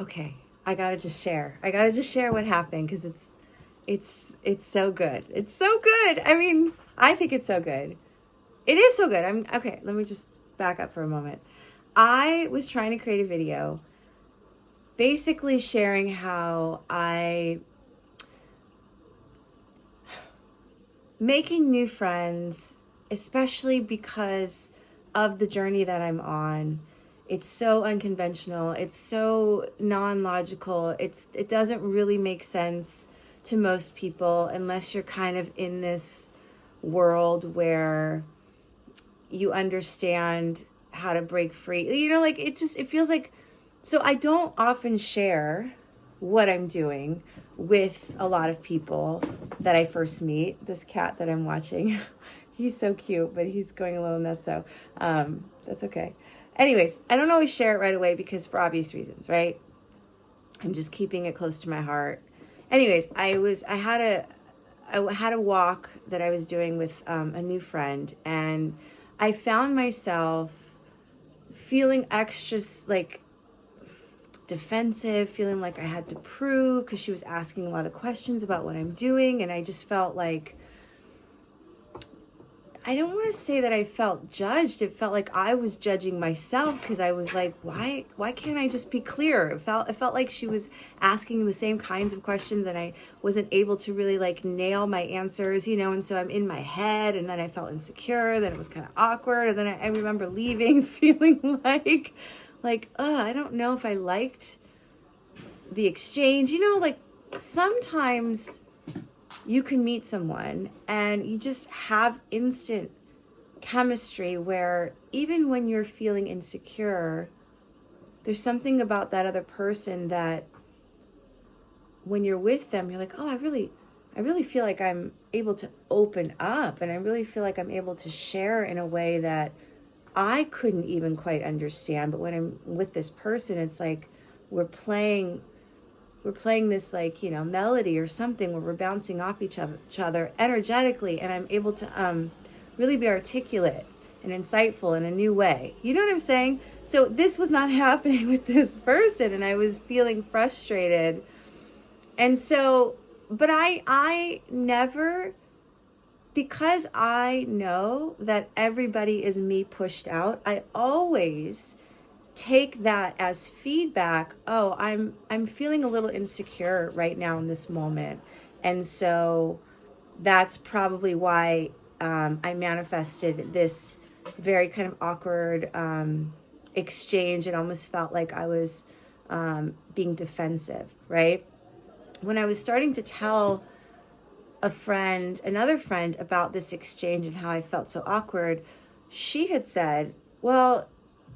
Okay, I gotta just share. I gotta just share what happened because it's so good. It's so good. I mean, I think it's so good. It is so good. I'm okay. Let me just back up for a moment. I was trying to create a video, basically sharing how I making new friends, especially because of the journey that I'm on. It's so unconventional. It's so non-logical. It doesn't really make sense to most people unless you're kind of in this world where you understand how to break free. You know, like it feels like, so I don't often share what I'm doing with a lot of people that I first meet. This cat that I'm watching, he's so cute, but he's going a little nuts. So that's okay. Anyways, I don't always share it right away because for obvious reasons, right? I'm just keeping it close to my heart. Anyways, I had a walk that I was doing with a new friend, and I found myself feeling extra like defensive, feeling like I had to prove because she was asking a lot of questions about what I'm doing, and I just felt like, I don't want to say that I felt judged. It felt like I was judging myself because I was like, why can't I just be clear? It felt like she was asking the same kinds of questions and I wasn't able to really like nail my answers, you know, and so I'm in my head, and then I felt insecure, then it was kind of awkward, and then I remember leaving feeling like, I don't know if I liked the exchange. You know, like sometimes you can meet someone and you just have instant chemistry where even when you're feeling insecure, there's something about that other person that when you're with them, you're like, oh, I really feel like I'm able to open up, and I really feel like I'm able to share in a way that I couldn't even quite understand. But when I'm with this person, it's like we're playing this, like, you know, melody or something where we're bouncing off each other energetically, and I'm able to really be articulate and insightful in a new way. You know what I'm saying? So this was not happening with this person, and I was feeling frustrated. And so, but I never, because I know that everybody is me pushed out, I always take that as feedback. Oh, I'm feeling a little insecure right now in this moment, and so that's probably why I manifested this very kind of awkward exchange. It almost felt like I was being defensive, right? When I was starting to tell another friend about this exchange and how I felt so awkward, she had said, well,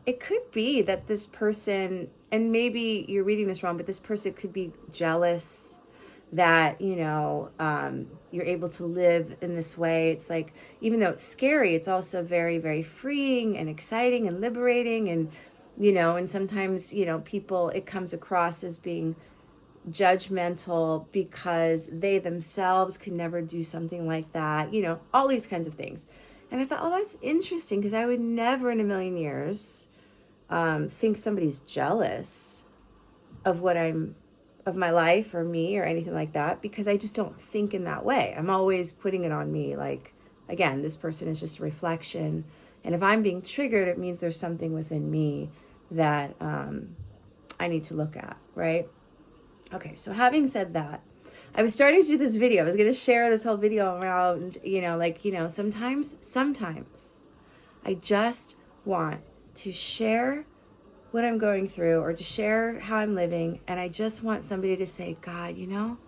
it could be that this person, and maybe you're reading this wrong, but this person could be jealous that, you know, you're able to live in this way. It's like, even though it's scary, it's also very, very freeing and exciting and liberating. And, you know, and sometimes, you know, people, it comes across as being judgmental because they themselves could never do something like that, you know, all these kinds of things. And I thought, oh, that's interesting, because I would never in a million years think somebody's jealous of of my life or me or anything like that, because I just don't think in that way. I'm always putting it on me. Like, again, this person is just a reflection. And if I'm being triggered, it means there's something within me that I need to look at, right? Okay, so having said that, I was starting to do this video. I was going to share this whole video around, you know, like, you know, sometimes I just want to share what I'm going through or to share how I'm living. And I just want somebody to say, God, you know,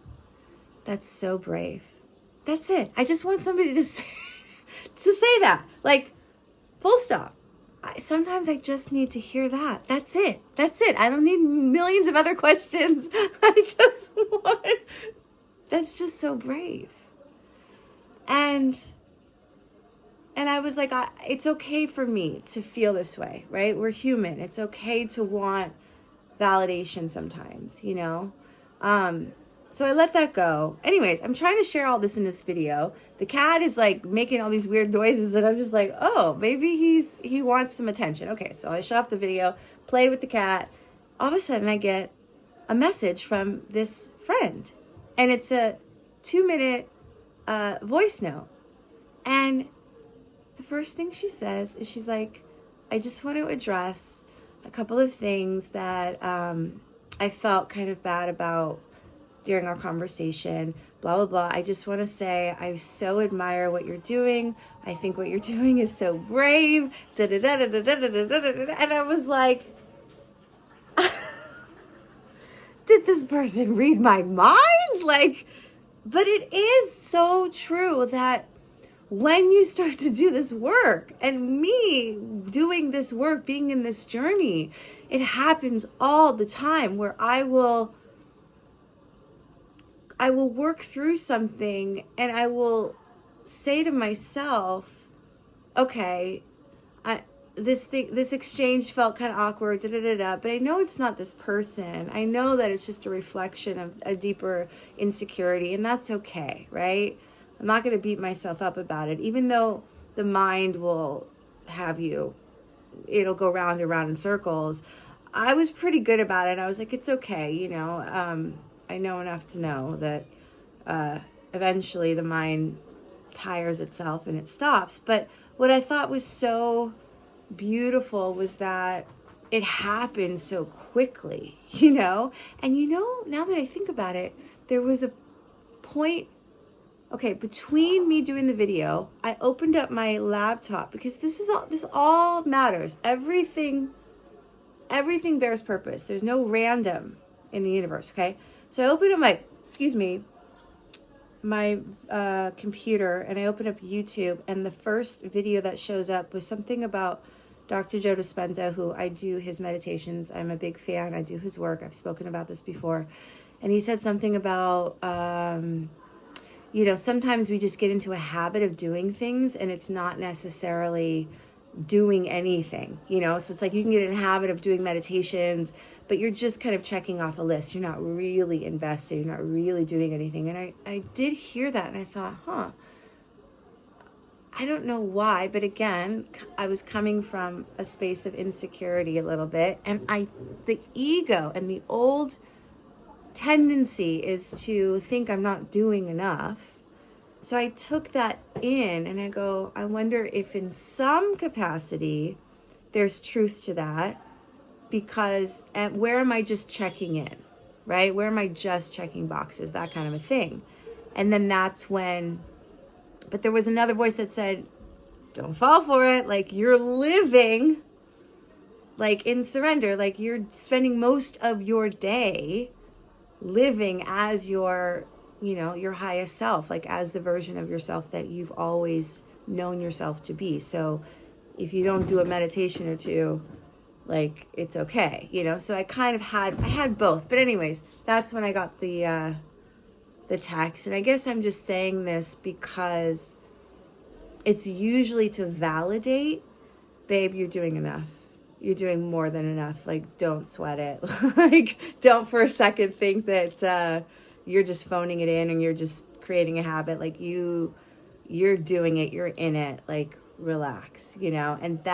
that's so brave. That's it. I just want somebody to say, to say that, like, full stop. Sometimes I just need to hear that. That's it. That's it. I don't need millions of other questions. I just want, that's just so brave. And I was like, it's okay for me to feel this way, right? We're human. It's okay to want validation sometimes, you know? So I let that go. Anyways, I'm trying to share all this in this video. The cat is like making all these weird noises, and I'm just like, oh, maybe he wants some attention. Okay, so I shut off the video, play with the cat. All of a sudden I get a message from this friend. And it's a 2-minute voice note. And the first thing she says is she's like, I just want to address a couple of things that I felt kind of bad about during our conversation, blah, blah, blah. I just want to say I so admire what you're doing. I think what you're doing is so brave. And I was like, did this person read my mind? Like, but it is so true that when you start to do this work, and me doing this work, being in this journey, it happens all the time where I will work through something and I will say to myself, okay, this exchange felt kind of awkward, but I know it's not this person. I know that it's just a reflection of a deeper insecurity, and that's okay, right? I'm not going to beat myself up about it, even though the mind will have you, it'll go round and round in circles. I was pretty good about it. I was like, it's okay, I know enough to know that eventually the mind tires itself and it stops. But what I thought was so beautiful was that it happened so quickly, and now that I think about it, there was a point, okay, between me doing the video, I opened up my laptop because this all matters. Everything bears purpose. There's no random in the universe, okay? So I opened up my computer, and I opened up YouTube, and the first video that shows up was something about Dr. Joe Dispenza, who I do his meditations. I'm a big fan. I do his work. I've spoken about this before. And he said something about, sometimes we just get into a habit of doing things, and it's not necessarily doing anything, so it's like you can get in a habit of doing meditations, but you're just kind of checking off a list. You're not really invested. You're not really doing anything. And I did hear that, and I thought, I don't know why, but again, I was coming from a space of insecurity a little bit, and the ego and the old tendency is to think I'm not doing enough. So I took that in, and I go, I wonder if in some capacity there's truth to that, because where am I just checking in, right? Where am I just checking boxes, that kind of a thing. And then that's when, but there was another voice that said, don't fall for it. Like, you're living like in surrender, like you're spending most of your day living as your highest self, like as the version of yourself that you've always known yourself to be. So if you don't do a meditation or two, like, it's okay, so I had both. But anyways, that's when I got the text. And I guess I'm just saying this because it's usually to validate, babe, you're doing enough. You're doing more than enough. Like, don't sweat it. Like, don't for a second think that you're just phoning it in and you're just creating a habit. Like, you're doing it. You're in it. Like, relax, and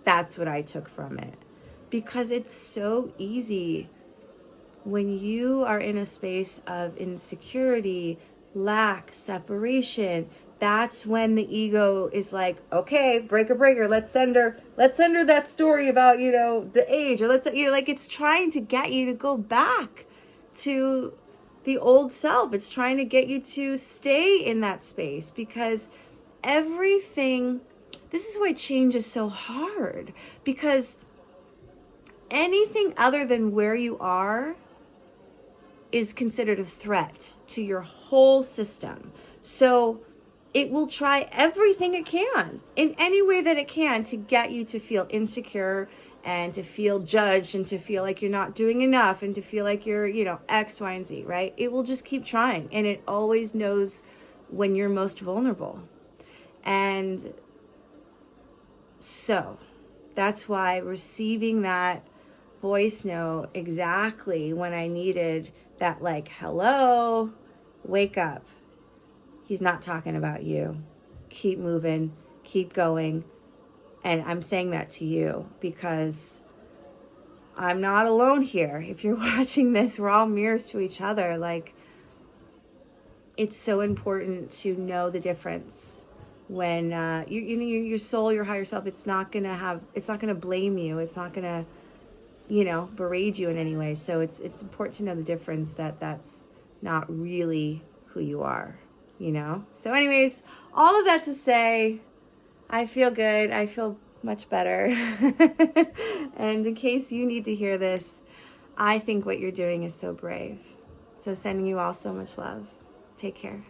that's what I took from it. Because it's so easy when you are in a space of insecurity, lack, separation. That's when the ego is like, okay, breaker, let's send her that story about, the age, or like, it's trying to get you to go back to the old self. It's trying to get you to stay in that space, because this is why change is so hard, because anything other than where you are is considered a threat to your whole system. So it will try everything it can, in any way that it can, to get you to feel insecure and to feel judged and to feel like you're not doing enough and to feel like you're, X, Y, and Z, right? It will just keep trying, and it always knows when you're most vulnerable. And so that's why receiving that voice note exactly when I needed that, like, hello, wake up. He's not talking about you. Keep moving, keep going. And I'm saying that to you because I'm not alone here. If you're watching this, we're all mirrors to each other. Like, it's so important to know the difference when your soul, your higher self, it's not gonna blame you. It's not gonna, berate you in any way. So it's important to know the difference, that that's not really who you are, So anyways, all of that to say, I feel good. I feel much better. And in case you need to hear this, I think what you're doing is so brave. So sending you all so much love. Take care.